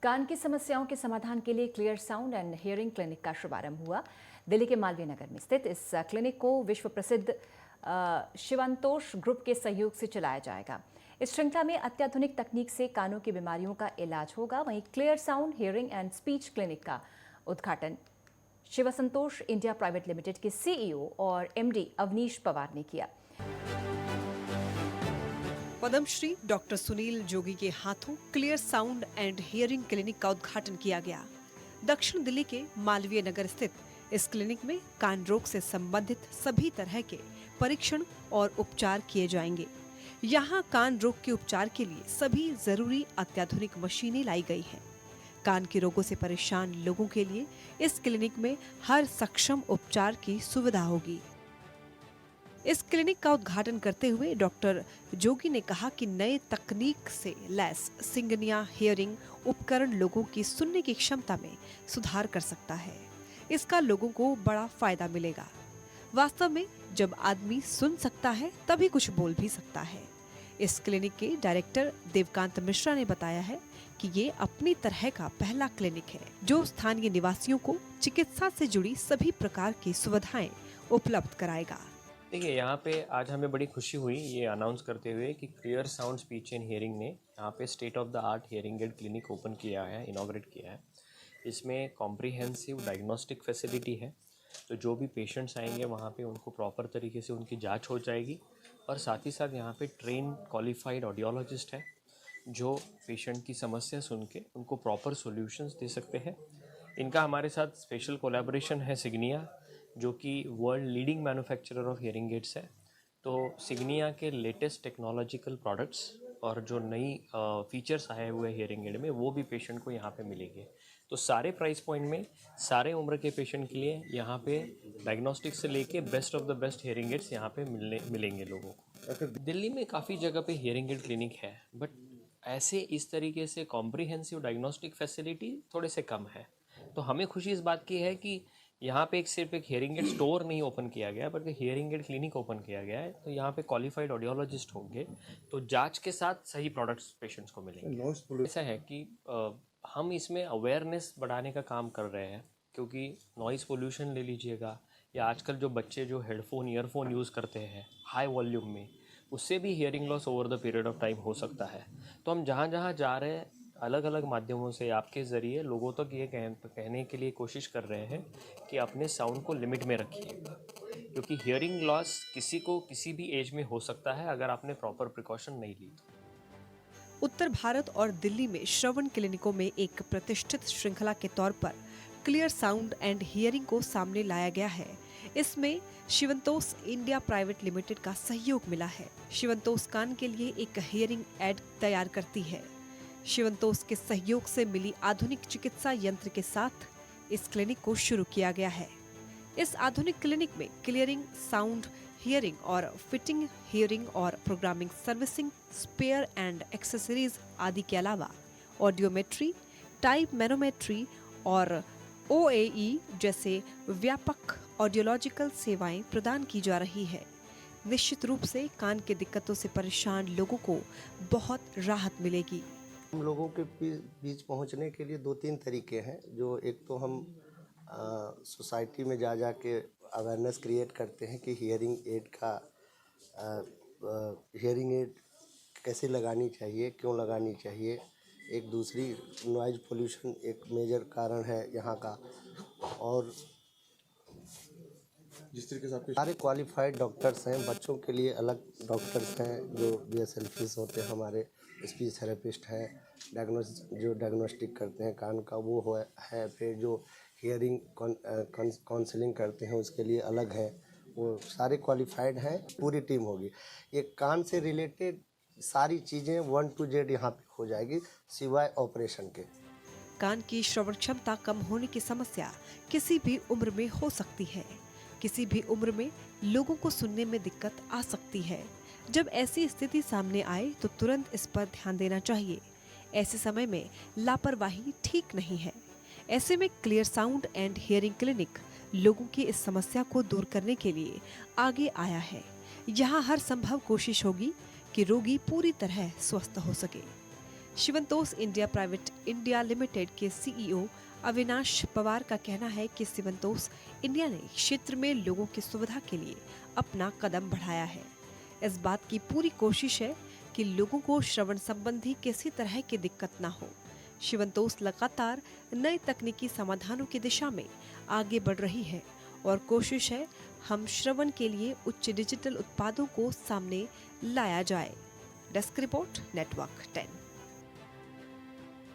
कान की समस्याओं के समाधान के लिए clear sound and hearing clinic का शुभारंभ हुआ। दिल्ली के मालवीय नगर में स्थित इस क्लिनिक को विश्व प्रसिद्ध शिवंतोष ग्रुप के सहयोग से चलाया जाएगा। इस श्रृंखला में अत्याधुनिक तकनीक से कानों की बीमारियों का इलाज होगा। वहीं clear sound hearing and speech clinic का उद्घाटन शिवसंतोष इंडिया प्राइवेट लिमिटेड के सीईओ और एमडी अवनीश पवार ने किया। पद्मश्री डॉक्टर सुनील जोगी के हाथों clear sound and hearing clinic का उद्घाटन किया गया। दक्षिण दिल्ली के मालवीय नगर स्थित इस क्लिनिक में कान रोग से संबंधित सभी तरह के परीक्षण और उपचार किए जाएंगे। यहाँ कान रोग के उपचार के लिए सभी जरूरी अत्याधुनिक मशीनें लाई गई हैं। कान के रोगों से परेशान लोगों के लिए इस क्लिनिक में हर सक्षम उपचार की सुविधा होगी। इस क्लिनिक का उद्घाटन करते हुए डॉक्टर जोगी ने कहा कि नए तकनीक से लैस सिंगनिया हियरिंग उपकरण लोगों की सुनने की क्षमता में सुधार कर सकता है। इसका लोगों को बड़ा फायदा मिलेगा। वास्तव में जब आदमी सुन सकता है तभी कुछ बोल भी सकता है। इस क्लिनिक के डायरेक्टर देवकांत मिश्रा ने बताया है कि ये अपनी तरह का पहला क्लिनिक है जो स्थानीय निवासियों को चिकित्सा से जुड़ी सभी प्रकार की सुविधाएं उपलब्ध कराएगा। देखिए, यहाँ पे आज हमें बड़ी खुशी हुई ये अनाउंस करते हुए कि clear sound speech and hearing ने यहाँ पे state of the art hearing aid clinic open किया है, इनॉग्रेट किया है। इसमें कॉम्प्रिहेंसिव डायग्नोस्टिक फैसिलिटी है, तो जो भी पेशेंट्स आएंगे वहाँ पे उनको प्रॉपर तरीके से उनकी जांच हो जाएगी और साथ ही साथ यहाँ पे ट्रेन क्वालिफाइड ऑडियोलॉजिस्ट है जो पेशेंट की समस्या सुन के उनको प्रॉपर सॉल्यूशंस दे सकते हैं। इनका हमारे साथ स्पेशल कोलैबोरेशन है सिग्निया, जो कि world leading manufacturer of hearing aids है। तो सिग्निया के लेटेस्ट टेक्नोलॉजिकल प्रोडक्ट्स और जो नई फीचर्स आए हुए हियरिंग एड में वो भी पेशेंट को यहाँ पे मिलेंगे। तो सारे प्राइस पॉइंट में सारे उम्र के पेशेंट के लिए यहाँ पे डायग्नोस्टिक से लेके best of the best hearing aids यहाँ पे मिलेंगे लोगों को। दिल्ली में काफ़ी जगह पे हियरिंग एड क्लिनिक है, बट ऐसे इस तरीके से कॉम्प्रिहेंसिव डायग्नोस्टिक फैसिलिटी थोड़े से कम है। तो हमें खुशी इस बात की है कि यहाँ पे सिर्फ एक हियरिंग एड स्टोर नहीं ओपन किया गया बल्कि हियरिंग एड क्लिनिक ओपन किया गया है। तो यहाँ पे क्वालिफाइड ऑडियोलॉजिस्ट होंगे, तो जांच के साथ सही प्रोडक्ट्स पेशेंट्स को मिलेंगे। ऐसा है कि हम इसमें अवेयरनेस बढ़ाने का काम कर रहे हैं, क्योंकि नॉइज़ पोल्यूशन ले लीजिएगा या आजकल जो बच्चे जो हेडफोन ईयरफोन यूज़ करते हैं हाई वॉल्यूम में, उससे भी hearing loss over the period of time हो सकता है। तो हम जहाँ जहाँ जा रहे हैं अलग अलग माध्यमों से आपके ज़रिए लोगों तक ये कहने के लिए कोशिश कर रहे हैं कि अपने साउंड को लिमिट में रखिए, क्योंकि हियरिंग लॉस किसी को किसी भी एज में हो सकता है अगर आपने प्रॉपर प्रिकॉशन नहीं ली। उत्तर भारत और दिल्ली में श्रवण क्लिनिकों में एक प्रतिष्ठित श्रृंखला के तौर पर क्लियर साउंड एंड हियरिंग को सामने लाया गया है। इसमें शिवंतोष इंडिया प्राइवेट लिमिटेड का सहयोग मिला है। शिवंतोष कान के लिए एक हियरिंग एड तैयार करती है। शिवंतोष के सहयोग से मिली आधुनिक चिकित्सा यंत्र के साथ इस क्लिनिक को शुरू किया गया है। इस आधुनिक क्लिनिक में क्लियरिंग साउंड हियरिंग और फिटिंग हियरिंग और programming servicing, spare and accessories आदि के अलावा ऑडियोमेट्री, टाइप मैनोमेट्री और OAE जैसे व्यापक ऑडियोलॉजिकल सेवाएं प्रदान की जा रही है। निश्चित रूप से कान की दिक्कतों से परेशान लोगों को बहुत राहत मिलेगी। हम लोगों के बीच पहुंचने के लिए 2-3 तरीके हैं। जो एक तो हम सोसाइटी में जा के अवेयरनेस क्रिएट करते हैं कि हियरिंग एड कैसे लगानी चाहिए, क्यों लगानी चाहिए। एक दूसरी नॉइज पोल्यूशन एक मेजर कारण है यहाँ का, और जिस तरीके से आपके सारे क्वालिफाइड डॉक्टर्स हैं। बच्चों के लिए अलग डॉक्टर्स हैं जो BSLPs होते हैं, हमारे स्पीच थेरेपिस्ट हैं, डायग्नोस्टिक करते हैं कान का वो है। फिर जो हियरिंग काउंसलिंग करते हैं उसके लिए अलग है, वो सारे क्वालिफाइड हैं। पूरी टीम होगी। ये कान से रिलेटेड सारी चीज़ें 1 to Z यहाँ पे हो जाएगी, सिवाय ऑपरेशन के। कान की श्रवण क्षमता कम होने की समस्या किसी भी उम्र में हो सकती है। किसी भी उम्र में लोगों को सुनने में दिक्कत आ सकती है। जब ऐसी स्थिति सामने आए तो तुरंत इस पर ध्यान देना चाहिए। ऐसे समय में लापरवाही ठीक नहीं है। ऐसे में clear sound and hearing clinic लोगों की इस समस्या को दूर करने के लिए आगे आया है। यहाँ हर संभव कोशिश होगी कि रोगी पूरी तरह स्वस्थ हो सके। शिवंतोस इंडिया प्राइवेट इंडिया लिमिटेड के सीईओ अविनाश पवार का कहना है कि शिवंतोस इंडिया ने क्षेत्र में लोगों की सुविधा के लिए अपना कदम बढ़ाया है। इस बात की पूरी कोशिश है कि लोगों को श्रवण संबंधी किसी तरह की दिक्कत ना हो। शिवंतोस लगातार नए तकनीकी समाधानों की दिशा में आगे बढ़ रही है और कोशिश है हम श्रवण के लिए उच्च डिजिटल उत्पादों को सामने लाया जाए। Desk report, network 10।